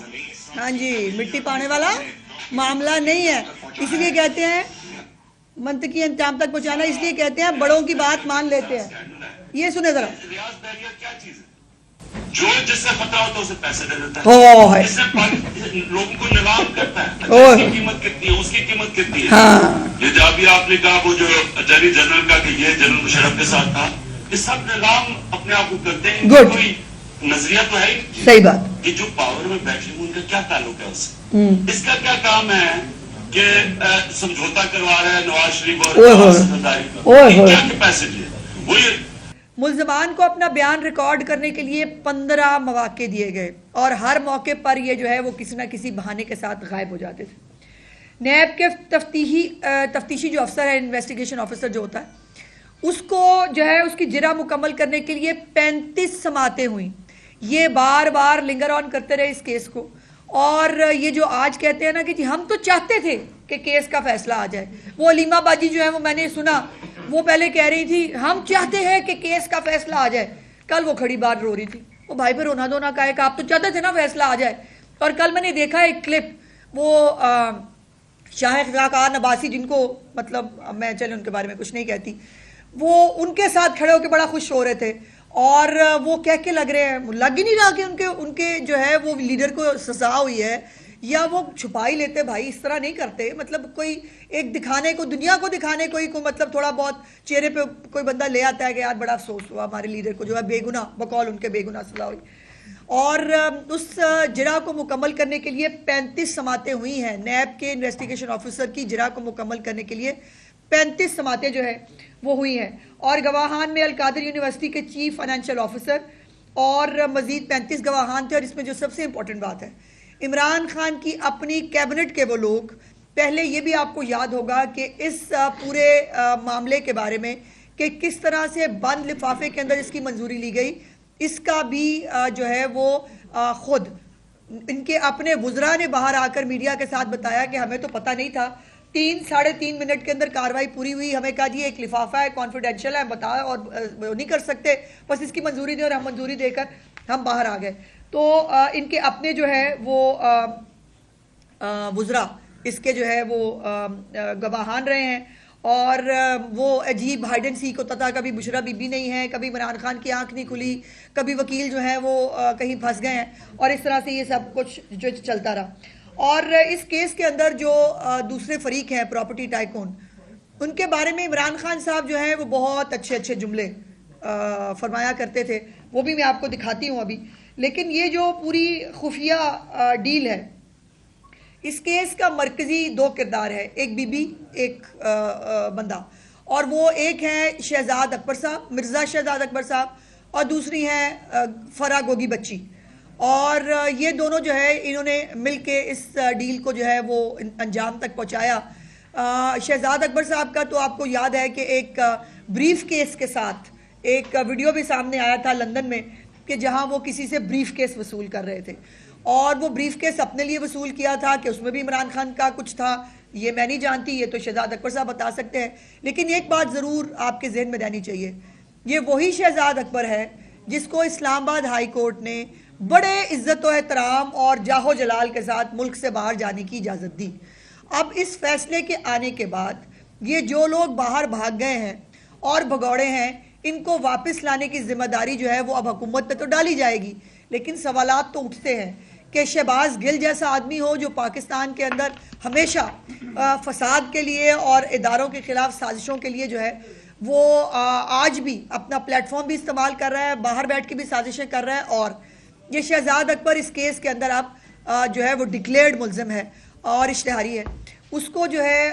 ہاں جی، مٹی پانے والا معاملہ نہیں ہے، اس لیے کہتے ہیں منطقی انجام تک پہنچانا، اس لیے کہتے ہیں بڑوں کی بات مان لیتے ہیں. یہ سنے ذرا. ریاض بحریہ کیا چیز ہے؟ جو جس سے خطرہ ہوتا ہے اسے پیسے دے دیتا ہے، اس سے لوگوں کو نیلام کرتا ہے. اس کی قیمت کتنی ہے، اس کی قیمت کتنی ہے. یہ جو ابھی آپ نے کہا وہ جو اٹارنی جنرل کا کہ یہ جنرل مشرف کے ساتھ تھا، یہ سب نیلام اپنے آپ کو کرتے ہیں. کوئی نظریہ تو ہے ہی. صحیح بات. کہ جو پاور میں بیٹھے ہیں ان کا کیا تعلق ہے اس سے؟ اس کا کیا کام ہے کہ سمجھوتا کروا رہا ہے نواز شریف اور صدرداری کا؟ کیا کیپیسٹی ہے؟ وہ ملزمان کو اپنا بیان ریکارڈ کرنے کے لیے 15 مواقع دیے گئے اور ہر موقع پر یہ جو ہے وہ کسی نہ کسی بہانے کے ساتھ غائب ہو جاتے تھے. نیب کے تفتیشی جو افسر ہے، انویسٹیگیشن آفیسر جو ہوتا ہے، اس کو جو ہے اس کی جرح مکمل کرنے کے لیے 35 سماعتیں ہوئیں. یہ بار بار لنگر آن کرتے رہے اس کیس کو، اور یہ جو آج کہتے ہیں نا کہ جی ہم تو چاہتے تھے کہ کیس کا فیصلہ آ جائے. وہ علیمہ باجی جو ہے وہ میں نے سنا وہ پہلے کہہ رہی تھی ہم چاہتے ہیں کہ کیس کا فیصلہ آ جائے. کل وہ کھڑی بات رو رہی تھی. وہ بھائی پہ رونا دھونا کا ہے کہ آپ تو چاہتے تھے نا فیصلہ آ جائے. اور کل میں نے دیکھا ایک کلپ، وہ شاہ خزاکار عباسی، جن کو مطلب میں چلے ان کے بارے میں کچھ نہیں کہتی، وہ ان کے ساتھ کھڑے ہو کے بڑا خوش ہو رہے تھے اور وہ کہہ کے لگ رہے ہیں، لگ ہی نہیں رہا کہ ان کے جو ہے وہ لیڈر کو سزا ہوئی ہے یا وہ چھپا ہی لیتے. بھائی اس طرح نہیں کرتے. مطلب کوئی ایک دکھانے کو، دنیا کو دکھانے کوئی مطلب تھوڑا بہت چہرے پہ کوئی بندہ لے آتا ہے کہ یار بڑا افسوس ہوا ہمارے لیڈر کو جو ہے بے گناہ، بقول ان کے بے گناہ سزا ہوئی. اور اس جرح کو مکمل کرنے کے لیے 35 سماعتیں ہوئی ہیں. نیب کے انویسٹیگیشن آفیسر کی جرح کو مکمل کرنے کے لیے 35 سماعتیں جو ہے وہ ہوئی ہیں. اور گواہان میں القادر یونیورسٹی کے چیف فائنینشیل آفیسر اور مزید 35 گواہان تھے. اور اس میں جو سب سے امپورٹنٹ بات ہے، عمران خان کی اپنی کیبنٹ کے وہ لوگ، پہلے یہ بھی آپ کو یاد ہوگا کہ اس پورے معاملے کے بارے میں کہ کس طرح سے بند لفافے کے اندر اس کی منظوری لی گئی، اس کا بھی جو ہے وہ خود ان کے اپنے وزراء نے باہر آ کر میڈیا کے ساتھ بتایا کہ ہمیں تو پتہ نہیں تھا. 3-3.5 منٹ کے اندر کاروائی پوری ہوئی. ہمیں کہا جی ایک لفافہ ہے، کانفیڈینشیل ہے، بتا اور نہیں کر سکتے، بس اس کی منظوری دے، اور ہم منظوری دے کر ہم باہر آ گئے. تو ان کے اپنے جو ہے وہ وزراء اس کے جو ہے وہ گواہان رہے ہیں. اور وہ عجیب ہائیڈ اینڈ سیک ہوتا تھا. کبھی بشرا بی بی نہیں ہے، کبھی عمران خان کی آنکھ نہیں کھلی، کبھی وکیل جو ہے وہ کہیں پھنس گئے ہیں، اور اس طرح سے یہ سب کچھ جو چلتا رہا. اور اس کیس کے اندر جو دوسرے فریق ہیں پراپرٹی ٹائکون، ان کے بارے میں عمران خان صاحب جو ہیں وہ بہت اچھے جملے فرمایا کرتے تھے. وہ بھی میں آپ کو دکھاتی ہوں ابھی. لیکن یہ جو پوری خفیہ ڈیل ہے، اس کیس کا مرکزی 2 کردار ہے، ایک بی بی، ایک بندہ. اور وہ ایک ہے شہزاد اکبر صاحب، مرزا شہزاد اکبر صاحب، اور دوسری ہے فرا گوگی بچی. اور یہ دونوں جو ہے انہوں نے مل کے اس ڈیل کو جو ہے وہ انجام تک پہنچایا. شہزاد اکبر صاحب کا تو آپ کو یاد ہے کہ ایک بریف کیس کے ساتھ ایک ویڈیو بھی سامنے آیا تھا لندن میں، کہ جہاں وہ کسی سے بریف کیس وصول کر رہے تھے. اور وہ بریف کیس اپنے لیے وصول کیا تھا کہ اس میں بھی عمران خان کا کچھ تھا، یہ میں نہیں جانتی، یہ تو شہزاد اکبر صاحب بتا سکتے ہیں. لیکن ایک بات ضرور آپ کے ذہن میں رہنی چاہیے، یہ وہی شہزاد اکبر ہے جس کو اسلام آباد ہائی کورٹ نے بڑے عزت و احترام اور جاہ و جلال کے ساتھ ملک سے باہر جانے کی اجازت دی. اب اس فیصلے کے آنے کے بعد یہ جو لوگ باہر بھاگ گئے ہیں اور بھگوڑے ہیں، ان کو واپس لانے کی ذمہ داری جو ہے وہ اب حکومت پہ تو ڈالی جائے گی. لیکن سوالات تو اٹھتے ہیں کہ شہباز گل جیسا آدمی ہو جو پاکستان کے اندر ہمیشہ فساد کے لیے اور اداروں کے خلاف سازشوں کے لیے جو ہے وہ آج بھی اپنا پلیٹ فارم بھی استعمال کر رہا ہے، باہر بیٹھ کے بھی سازشیں کر رہا ہے. اور یہ شہزاد اکبر اس کیس کے اندر اب جو ہے وہ ڈکلیئرڈ ملزم ہے اور اشتہاری ہے. اس کو جو ہے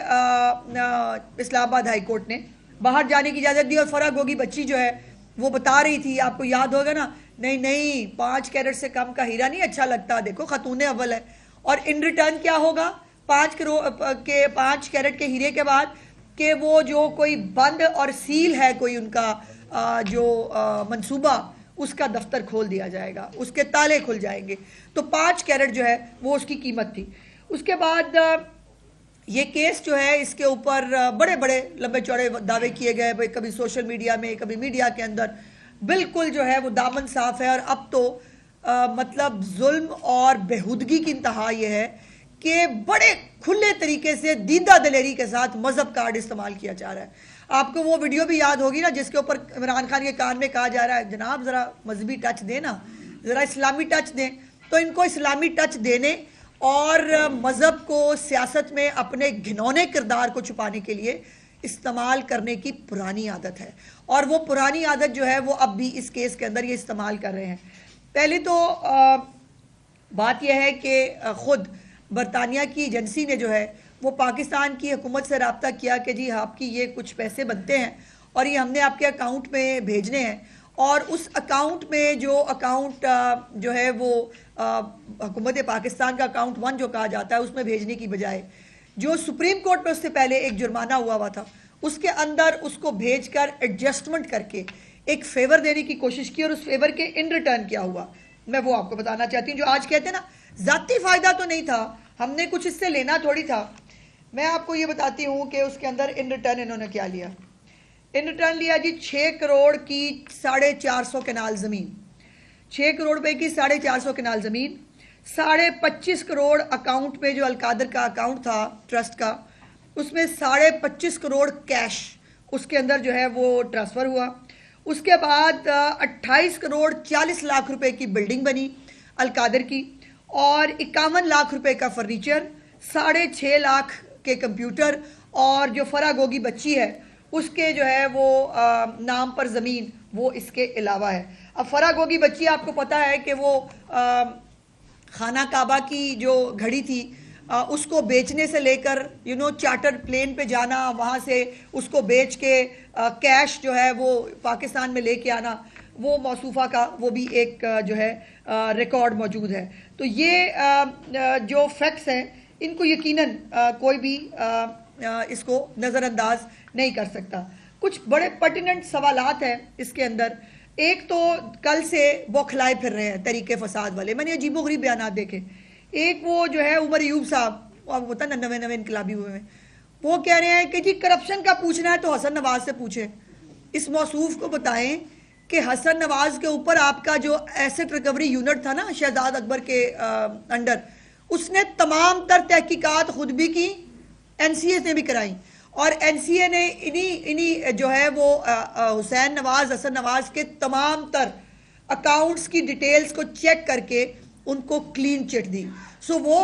اسلام آباد ہائی کورٹ نے باہر جانے کی اجازت دی. اور فرا گوگی بچی جو ہے وہ بتا رہی تھی، آپ کو یاد ہوگا نا، نہیں 5 کیرٹ سے کم کا ہیرا نہیں اچھا لگتا، دیکھو خاتون اول ہے. اور ان ریٹرن کیا ہوگا 5 کیرٹ کے ہیرے کے بعد، کہ وہ جو کوئی بند اور سیل ہے کوئی ان کا جو منصوبہ، اس کا دفتر کھول دیا جائے گا، اس کے تالے کھل جائیں گے. تو 5 کیرٹ جو ہے وہ اس کی قیمت تھی. اس کے بعد یہ کیس جو ہے اس کے اوپر بڑے لمبے چوڑے دعوے کیے گئے، کبھی سوشل میڈیا میں، کبھی میڈیا کے اندر. بالکل جو ہے وہ دامن صاف ہے. اور اب تو مطلب ظلم اور بےہودگی کی انتہا یہ ہے کہ بڑے کھلے طریقے سے دیدہ دلیری کے ساتھ مذہب کارڈ استعمال کیا جا رہا ہے. آپ کو وہ ویڈیو بھی یاد ہوگی نا جس کے اوپر عمران خان کے کان میں کہا جا رہا ہے جناب ذرا مذہبی ٹچ دیں نا, ذرا اسلامی ٹچ دیں. تو ان کو اسلامی ٹچ دینے اور مذہب کو سیاست میں اپنے گھنونے کردار کو چھپانے کے لیے استعمال کرنے کی پرانی عادت ہے, اور وہ پرانی عادت جو ہے وہ اب بھی اس کیس کے اندر یہ استعمال کر رہے ہیں. پہلے تو بات یہ ہے کہ خود برطانیہ کی ایجنسی نے جو ہے وہ پاکستان کی حکومت سے رابطہ کیا کہ جی آپ کی یہ کچھ پیسے بنتے ہیں اور یہ ہم نے آپ کے اکاؤنٹ میں بھیجنے ہیں, اور اس اکاؤنٹ میں جو اکاؤنٹ جو ہے وہ حکومت پاکستان کا اکاؤنٹ 1 جو کہا جاتا ہے اس میں بھیجنے کی بجائے جو سپریم کورٹ میں اس سے پہلے ایک جرمانہ ہوا تھا اس کے اندر اس کو بھیج کر ایڈجسٹمنٹ کر کے ایک فیور دینے کی کوشش کی, اور اس فیور کے ان ریٹرن کیا ہوا میں وہ آپ کو بتانا چاہتی ہوں. جو آج کہتے ہیں نا ذاتی فائدہ تو نہیں تھا, ہم نے کچھ اس سے لینا تھوڑی تھا. میں آپ کو یہ بتاتی ہوں کہ اس کے اندر ان ریٹرن انہوں نے کیا لیا. ان ریٹرن لیا جی 6 کروڑ کی 450 کنال زمین, 6 کروڑ روپے کی 450 کنال زمین, 25.5 کروڑ اکاؤنٹ میں جو القادر کا اکاؤنٹ تھا ٹرسٹ کا اس میں 25.5 کروڑ کیش اس کے اندر جو ہے وہ ٹرانسفر ہوا. اس کے بعد 28 کروڑ 40 لاکھ روپے کی بلڈنگ بنی القادر کی, اور 51 لاکھ روپے کا فرنیچر, 6.5 لاکھ کے کمپیوٹر, اور جو فرا گوگی بچی ہے اس کے جو ہے وہ نام پر زمین وہ اس کے علاوہ ہے. اب فرا گوگی بچی آپ کو پتہ ہے کہ وہ خانہ کعبہ کی جو گھڑی تھی اس کو بیچنے سے لے کر چارٹر پلین پہ جانا, وہاں سے اس کو بیچ کے کیش جو ہے وہ پاکستان میں لے کے آنا, وہ موصوفہ کا وہ بھی ایک جو ہے ریکارڈ موجود ہے. تو یہ جو فیکٹس ہیں ان کو یقیناً کوئی بھی اس کو نظر انداز نہیں کر سکتا. کچھ بڑے پرٹیننٹ سوالات ہیں اس کے اندر. ایک تو کل سے بوکھلائے پھر رہے ہیں تحریک فساد والے, میں نے عجیب و غریب بیانات دیکھے. ایک وہ جو ہے عمر ایوب صاحب, آپ کو پتہ نا نوے انقلابی ہوئے ہیں, وہ کہہ رہے ہیں کہ جی کرپشن کا پوچھنا ہے تو حسن نواز سے پوچھیں. اس موصوف کو بتائیں کہ حسن نواز کے اوپر آپ کا جو ایسٹ ریکوری یونٹ تھا نا شہزاد اکبر کے انڈر, اس نے تمام تر تحقیقات خود بھی کی, این سی اے نے بھی کرائیں, اور این سی اے نے انہی جو ہے وہ حسین نواز حسن نواز کے تمام تر اکاؤنٹس کی ڈیٹیلز کو چیک کر کے ان کو کلین چٹ دی. سو وہ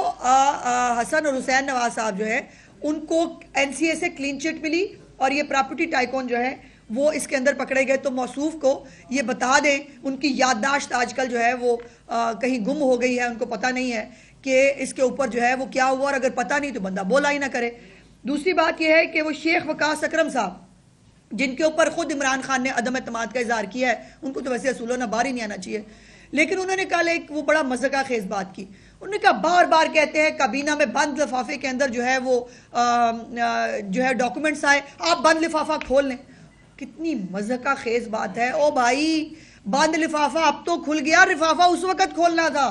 حسن اور حسین نواز صاحب جو ہے ان کو این سی اے سے کلین چٹ ملی, اور یہ پراپرٹی ٹائکون جو ہے وہ اس کے اندر پکڑے گئے. تو موصوف کو یہ بتا دیں, ان کی یادداشت آج کل جو ہے وہ کہیں گم ہو گئی ہے, ان کو پتہ نہیں ہے کہ اس کے اوپر جو ہے وہ کیا ہوا, اور اگر پتہ نہیں تو بندہ بولا ہی نہ کرے. دوسری بات یہ ہے کہ وہ شیخ وقاص اکرم صاحب جن کے اوپر خود عمران خان نے عدم اعتماد کا اظہار کیا ہے, ان کو تو ویسے اصول و نبار ہی نہیں آنا چاہیے, لیکن انہوں نے کل ایک وہ بڑا مذاقہ خیز بات کی. انہوں نے کہا بار بار کہتے ہیں کابینہ میں بند لفافے کے اندر جو ہے وہ جو ہے ڈاکومنٹس آئے, آپ بند لفافہ کھول لیں. کتنی مذاقہ خیز بات ہے. او بھائی بند لفافہ اب تو کھل گیا, لفافہ اس وقت کھولنا تھا,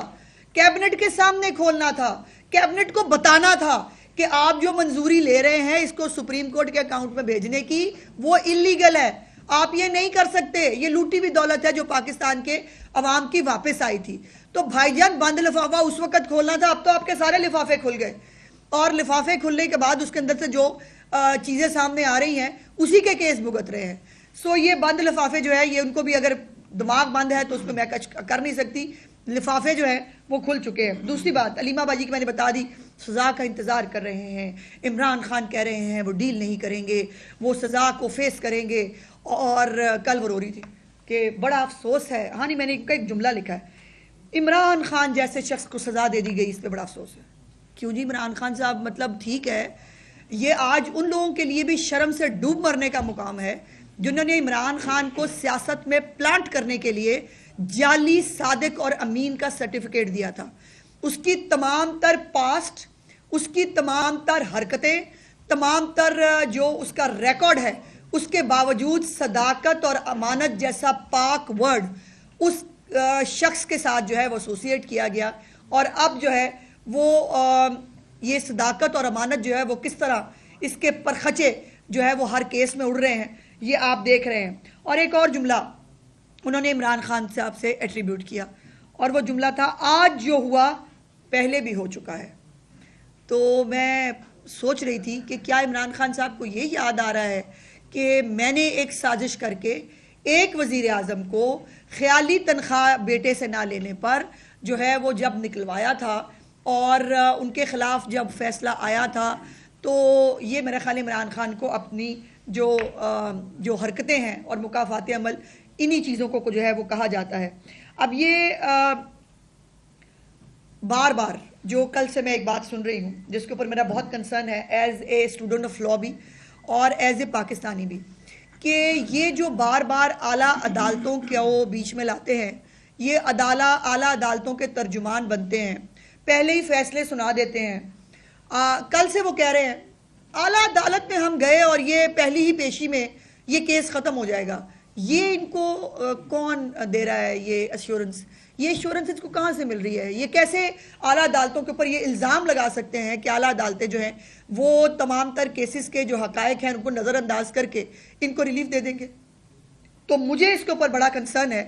کیبنٹ کے سامنے کھولنا تھا, کیبنٹ کو بتانا تھا کہ آپ جو منظوری لے رہے ہیں اس کو سپریم کورٹ کے اکاؤنٹ میں بھیجنے کی وہ انلیگل ہے, آپ یہ نہیں کر سکتے, یہ لوٹی ہوئی دولت ہے جو پاکستان کے عوام کی واپس آئی تھی. تو بھائی جان بند لفافہ اس وقت کھولنا تھا, اب تو آپ کے سارے لفافے کھل گئے, اور لفافے کھلنے کے بعد اس کے اندر سے جو چیزیں سامنے آ رہی ہیں اسی کے کیس بھگت رہے ہیں. سو یہ بند لفافے جو ہے یہ ان کو بھی اگر دماغ بند ہے تو اس پہ میں کچھ کر نہیں سکتی, لفافے جو ہیں وہ کھل چکے ہیں. دوسری بات علیمہ باجی کی میں نے بتا دی, سزا کا انتظار کر رہے ہیں. عمران خان کہہ رہے ہیں وہ ڈیل نہیں کریں گے, وہ سزا کو فیس کریں گے. اور کل وہ رو رہی تھی کہ بڑا افسوس ہے, ہاں نہیں میں نے ایک جملہ لکھا ہے, عمران خان جیسے شخص کو سزا دے دی گئی, اس پہ بڑا افسوس ہے. کیوں جی عمران خان صاحب, مطلب ٹھیک ہے یہ آج ان لوگوں کے لیے بھی شرم سے ڈوب مرنے کا مقام ہے جنہوں نے عمران خان کو سیاست میں پلانٹ کرنے کے لیے جعلی صادق اور امین کا سرٹیفکیٹ دیا تھا. اس کی تمام تر پاسٹ, اس کی تمام تر حرکتیں, تمام تر جو اس کا ریکارڈ ہے, اس کے باوجود صداقت اور امانت جیسا پاک ورڈ اس شخص کے ساتھ جو ہے وہ ایسوسیٹ کیا گیا, اور اب جو ہے وہ یہ صداقت اور امانت جو ہے وہ کس طرح اس کے پرخچے جو ہے وہ ہر کیس میں اڑ رہے ہیں, یہ آپ دیکھ رہے ہیں. اور ایک اور جملہ انہوں نے عمران خان صاحب سے ایٹریبیوٹ کیا, اور وہ جملہ تھا آج جو ہوا پہلے بھی ہو چکا ہے. تو میں سوچ رہی تھی کہ کیا عمران خان صاحب کو یہ یاد آ رہا ہے کہ میں نے ایک سازش کر کے ایک وزیر اعظم کو خیالی تنخواہ بیٹے سے نہ لینے پر جو ہے وہ جب نکلوایا تھا اور ان کے خلاف جب فیصلہ آیا تھا تو یہ میرا خیال عمران خان کو اپنی جو حرکتیں ہیں اور مکافات عمل انہی چیزوں کو جو ہے وہ کہا جاتا ہے. اب یہ بار بار جو کل سے میں ایک بات سن رہی ہوں جس کے اوپر میرا بہت کنسرن ہے as a student of law بھی اور ایز اے پاکستانی بھی، کہ یہ جو بار بار اعلیٰ عدالتوں کو بیچ میں لاتے ہیں، یہ اعلیٰ عدالتوں کے ترجمان بنتے ہیں، پہلے ہی فیصلے سنا دیتے ہیں. کل سے وہ کہہ رہے ہیں اعلیٰ عدالت میں ہم گئے اور یہ پہلی ہی پیشی میں یہ کیس ختم ہو جائے گا. یہ ان کو کون دے رہا ہے یہ ایشورنس؟ یہ ایشورنس اس کو کہاں سے مل رہی ہے؟ یہ کیسے اعلیٰ عدالتوں کے اوپر یہ الزام لگا سکتے ہیں کہ اعلیٰ عدالتیں جو ہیں وہ تمام تر کیسز کے جو حقائق ہیں ان کو نظر انداز کر کے ان کو ریلیف دے دیں گے؟ تو مجھے اس کے اوپر بڑا کنسرن ہے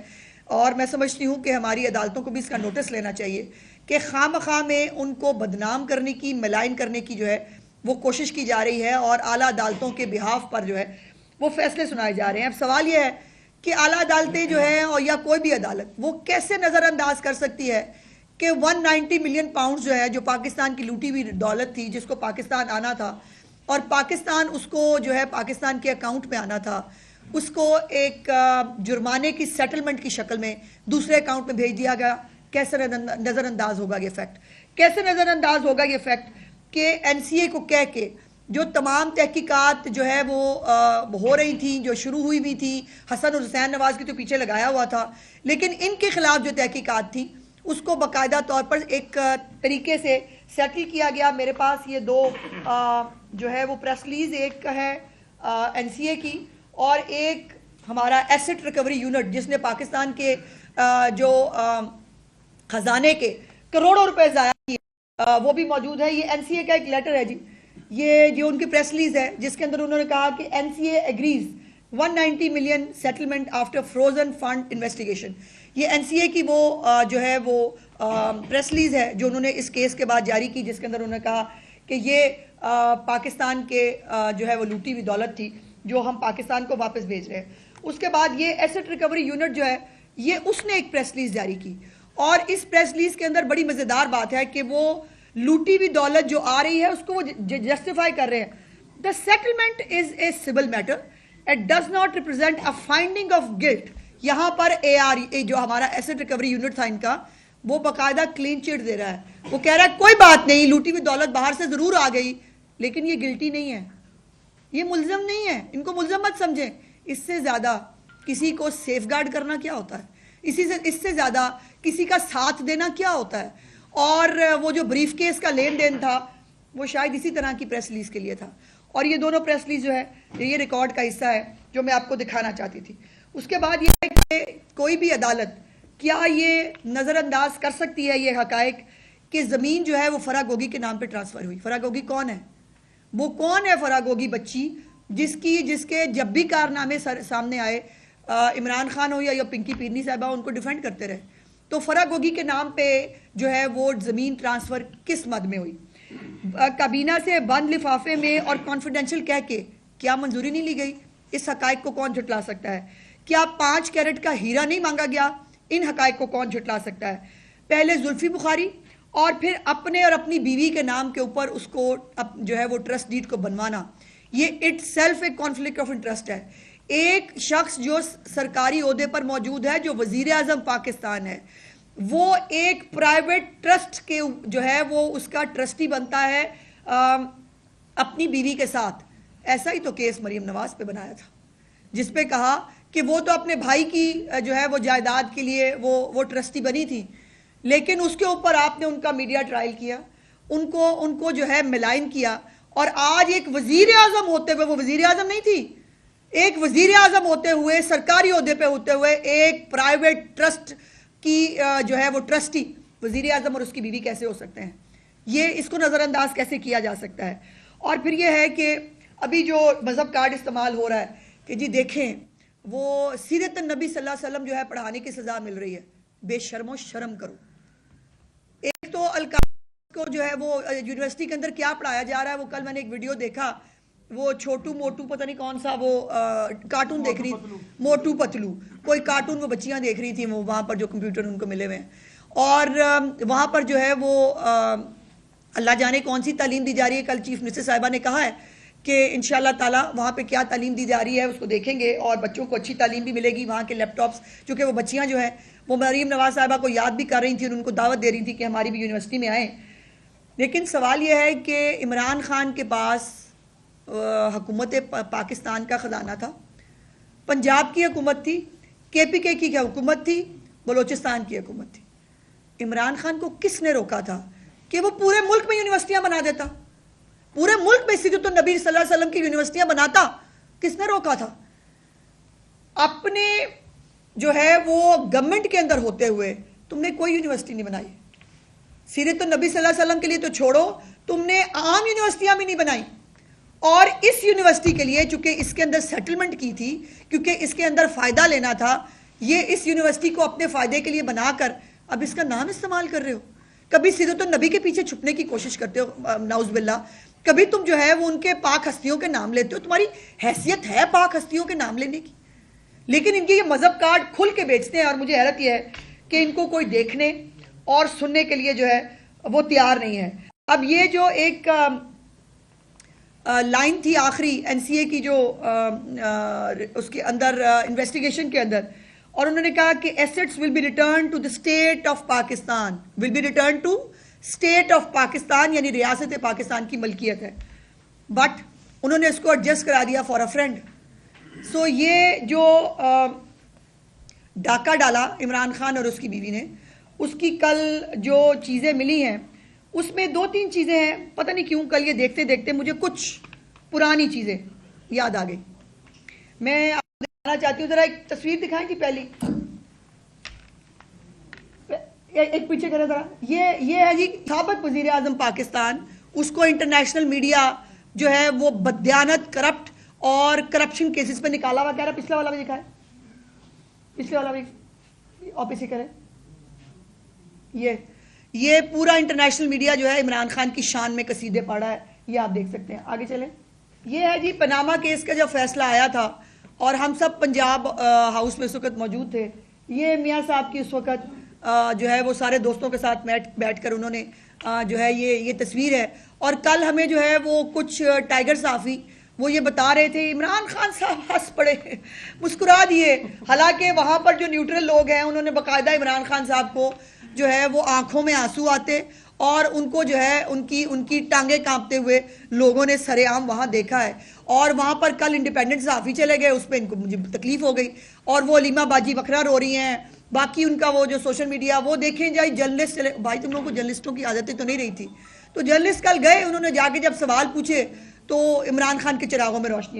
اور میں سمجھتی ہوں کہ ہماری عدالتوں کو بھی اس کا نوٹس لینا چاہیے کہ خواہ مخواہ میں ان کو بدنام کرنے کی، ملائن کرنے کی جو ہے وہ کوشش کی جا رہی ہے اور اعلیٰ عدالتوں کے بہاف پر جو ہے وہ فیصلے سنائے جا رہے ہیں. اب سوال یہ ہے کہ اعلیٰ عدالتیں جو ہیں اور یا کوئی بھی عدالت وہ کیسے نظر انداز کر سکتی ہے کہ 190 ملین پاؤنڈ جو ہے جو پاکستان کی لوٹی ہوئی دولت تھی جس کو پاکستان آنا تھا اور پاکستان اس کو جو ہے پاکستان کے اکاؤنٹ میں آنا تھا، اس کو ایک جرمانے کی سیٹلمنٹ کی شکل میں دوسرے اکاؤنٹ میں بھیج دیا گیا. کیسے نظر انداز ہوگا یہ فیکٹ؟ کیسے نظر انداز ہوگا یہ فیکٹ کہ این سی اے کو کہہ کے جو تمام تحقیقات جو ہے وہ ہو رہی تھیں، جو شروع ہوئی بھی تھی، حسن اور حسین نواز کے تو پیچھے لگایا ہوا تھا، لیکن ان کے خلاف جو تحقیقات تھی اس کو باقاعدہ طور پر ایک طریقے سے سیٹل کیا گیا. میرے پاس یہ دو جو ہے وہ پریس ریلیز، ایک ہے این سی اے کی اور ایک ہمارا ایسٹ ریکوری یونٹ جس نے پاکستان کے جو خزانے کے کروڑوں روپے ضائع کیے وہ بھی موجود ہے. یہ این سی اے کا ایک لیٹر ہے جی، یہ جو ان کی پریس ریلیز ہے جس کے اندر انہوں نے کہا کہ این سی اے ایگریز 190 million settlement after frozen fund investigation. یہ این سی اے کی وہ جو ہے وہ پریس ریلیز ہے جو انہوں نے اس کیس کے بعد جاری کی جس کے اندر انہوں نے کہا کہ یہ پاکستان کے جو ہے وہ لوٹی ہوئی دولت تھی جو ہم پاکستان کو واپس بھیج رہے ہیں. اس کے بعد یہ ایسٹ ریکوری یونٹ جو ہے یہ اس نے ایک پریس ریلیز جاری کی اور اس پریس ریلیز کے اندر بڑی مزیدار بات ہے کہ وہ لوٹی ہوئی دولت جو آ رہی ہے اس کو وہ جسٹیفائی کر رہے ہیں. The settlement is a civil matter, it does not represent a finding of guilt. یہاں پر اے آر جو ہمارا ایسٹ ریکوری یونٹ تھا ان کا وہ باقاعدہ کلین چٹ دے رہا ہے. وہ کہہ رہا ہے کوئی بات نہیں، لوٹی ہوئی دولت باہر سے ضرور آ گئی لیکن یہ گلٹی نہیں ہے، یہ ملزم نہیں ہے، ان کو ملزم مت سمجھیں. اس سے زیادہ کسی کو سیف گارڈ کرنا کیا ہوتا ہے؟ اس سے زیادہ کسی کا ساتھ دینا کیا ہوتا ہے؟ اور وہ جو بریف کیس کا لین دین تھا وہ شاید اسی طرح کی پریس ریلیز کے لیے تھا. اور یہ دونوں پریس ریلیز جو ہے یہ ریکارڈ کا حصہ ہے جو میں آپ کو دکھانا چاہتی تھی. اس کے بعد یہ ہے کہ کوئی بھی عدالت کیا یہ نظر انداز کر سکتی ہے یہ حقائق کہ زمین جو ہے وہ فرح گوگی کے نام پہ ٹرانسفر ہوئی؟ فرح گوگی کون ہے؟ وہ کون ہے فرح گوگی بچی جس کے جب بھی کارنامے سامنے آئے عمران خان ہو یا پنکی پیرنی صاحبہ ان کو ڈیفینڈ کرتے رہے؟ تو فرح گوگی کے نام پہ جو ہے وہ زمین ٹرانسفر کس مد میں ہوئی؟ کابینہ سے بند لفافے میں اور کانفیڈینشیل کہہ کے کیا منظوری نہیں لی گئی؟ اس حقائق کو کون جھٹلا سکتا ہے؟ کیا 5 کیرٹ کا ہیرا نہیں مانگا گیا؟ ان حقائق کو کون جھٹلا سکتا ہے؟ پہلے زلفی بخاری اور پھر اپنے اور اپنی بیوی کے نام کے اوپر اس کو جو ہے وہ ٹرسٹ ڈیڈ کو بنوانا، یہ اٹ سیلف ایک کانفلکٹ آف انٹرسٹ ہے. ایک شخص جو سرکاری عہدے پر موجود ہے جو وزیر اعظم پاکستان ہے وہ ایک پرائیویٹ ٹرسٹ کے جو ہے وہ اس کا ٹرسٹی بنتا ہے اپنی بیوی کے ساتھ. ایسا ہی تو کیس مریم نواز پہ بنایا تھا جس پہ کہا کہ وہ تو اپنے بھائی کی جو ہے وہ جائیداد کے لیے وہ ٹرسٹی بنی تھی، لیکن اس کے اوپر آپ نے ان کا میڈیا ٹرائل کیا، ان کو جو ہے ملائن کیا. اور آج ایک وزیر اعظم ہوتے ہوئے، وہ وزیر اعظم نہیں تھی، ایک وزیر اعظم ہوتے ہوئے سرکاری عہدے پہ ہوتے ہوئے ایک پرائیویٹ ٹرسٹ کی جو ہے وہ ٹرسٹی وزیر اعظم اور اس کی بیوی کیسے ہو سکتے ہیں؟ یہ اس کو نظر انداز کیسے کیا جا سکتا ہے؟ اور پھر یہ ہے کہ ابھی جو مذہب کارڈ استعمال ہو رہا ہے کہ جی دیکھیں وہ سیرت النبی صلی اللہ علیہ وسلم جو ہے پڑھانے کی سزا مل رہی ہے. بے شرم و شرم کرو. ایک تو القاعدہ کو جو ہے وہ یونیورسٹی کے اندر کیا پڑھایا جا رہا ہے, وہ کل میں نے ایک ویڈیو دیکھا, وہ چھوٹو موٹو پتہ نہیں کون سا وہ کارٹون دیکھ رہی, موٹو پتلو کوئی کارٹون وہ بچیاں دیکھ رہی تھیں وہ وہاں پر جو کمپیوٹر ان کو ملے ہوئے ہیں, اور وہاں پر جو ہے وہ اللہ جانے کون سی تعلیم دی جا رہی ہے. کل چیف منسٹر صاحبہ نے کہا ہے کہ انشاءاللہ تعالیٰ وہاں پہ کیا تعلیم دی جا رہی ہے اس کو دیکھیں گے, اور بچوں کو اچھی تعلیم بھی ملے گی. وہاں کے لیپ ٹاپس, چونکہ وہ بچیاں جو ہیں وہ مریم نواز صاحبہ کو یاد بھی کر رہی تھیں اور ان کو دعوت دے رہی تھی کہ ہماری بھی یونیورسٹی میں آئیں. لیکن سوال یہ ہے کہ عمران خان کے پاس حکومت پاکستان کا خزانہ تھا, پنجاب کی حکومت تھی, کے پی کے کی حکومت تھی, بلوچستان کی حکومت تھی. عمران خان کو کس نے روکا تھا کہ وہ پورے ملک میں یونیورسٹیاں بنا دیتا, پورے ملک میں سیرت النبی صلی اللہ علیہ وسلم کی یونیورسٹیاں بناتا؟ کس نے روکا تھا؟ اپنے جو ہے وہ گورنمنٹ کے اندر ہوتے ہوئے تم نے کوئی یونیورسٹی نہیں بنائی. سیرت النبی صلی اللہ علیہ وسلم کے لیے تو چھوڑو, تم نے عام یونیورسٹیاں بھی نہیں بنائی. اور اس یونیورسٹی کے لیے چونکہ اس کے اندر سیٹلمنٹ کی تھی, کیونکہ اس کے اندر فائدہ لینا تھا, یہ اس یونیورسٹی کو اپنے فائدے کے لیے بنا کر اب اس کا نام استعمال کر رہے ہو. کبھی سیرت النبی کے پیچھے چھپنے کی کوشش کرتے ہو نعوذ باللہ, کبھی تم جو ہے وہ ان کے پاک ہستیوں کے نام لیتے ہو. تمہاری حیثیت ہے پاک ہستیوں کے نام لینے کی, لیکن ان کے یہ مذہب کارڈ کھل کے بیچتے ہیں. اور مجھے حیرت یہ ہے کہ ان کو کوئی دیکھنے اور سننے کے لیے جو ہے وہ تیار نہیں ہے. اب یہ جو ایک لائن تھی آخری این سی اے کی جو اس کے اندر انویسٹیگیشن کے اندر, اور انہوں نے کہا کہ assets will be return to the state of Pakistan, will be return to state of Pakistan, یعنی ریاست پاکستان کی ملکیت ہے. بٹ انہوں نے اس کو ایڈجسٹ کرا دیا فار اے فرینڈ. سو یہ جو ڈاکہ ڈالا عمران خان اور اس کی بیوی نے, اس کی کل جو چیزیں ملی ہیں اس میں 2-3 چیزیں ہیں. پتہ نہیں کیوں کل یہ دیکھتے دیکھتے مجھے کچھ پرانی چیزیں یاد آ گئی. میں آپ کو دکھانا چاہتی ہوں, ذرا ایک تصویر دکھائیں جی پہلی, ایک پیچھے کریں ذرا. یہ ہے جی سابق وزیر اعظم پاکستان, اس کو انٹرنیشنل میڈیا جو ہے وہ بدیانت, کرپٹ اور کرپشن کیسز پہ نکالا ہوا. کہہ رہا پچھلا والا بھی دکھائے, پچھلے والا بھی, اور پیچھے کریں. یہ پورا انٹرنیشنل میڈیا جو ہے عمران خان کی شان میں قصیدے پڑھا ہے, یہ آپ دیکھ سکتے ہیں. آگے چلیں. یہ ہے جی پناما کیس کا جب فیصلہ آیا تھا اور ہم سب پنجاب ہاؤس میں اس وقت موجود تھے. یہ میاں صاحب کی اس وقت جو ہے وہ سارے دوستوں کے ساتھ بیٹھ کر انہوں نے جو ہے یہ تصویر ہے. اور کل ہمیں جو ہے وہ کچھ ٹائیگر صحافی وہ یہ بتا رہے تھے عمران خان صاحب ہنس پڑے, مسکرا دیے, حالانکہ وہاں پر جو نیوٹرل لوگ ہیں انہوں نے باقاعدہ عمران خان صاحب کو جو ہے وہ آنکھوں میں آنسو آتے اور ان کو جو ہے ان کی ٹانگیں کانپتے ہوئے لوگوں نے سرے عام وہاں دیکھا ہے. اور وہاں پر کل انڈیپینڈنٹ صحافی چلے گئے, اس پہ ان کو مجھے تکلیف ہو گئی, اور وہ علیمہ باجی وکھرا رو رہی ہیں. باقی ان کا وہ جو سوشل میڈیا وہ دیکھیں جائے, جرنلسٹ چلے. بھائی تم لوگوں کو جرنلسٹوں کی عادتیں تو نہیں رہی تھی, تو جرنلسٹ کل گئے, انہوں نے جا کے جب سوال پوچھے تو عمران خان کے چراغوں میں روشنی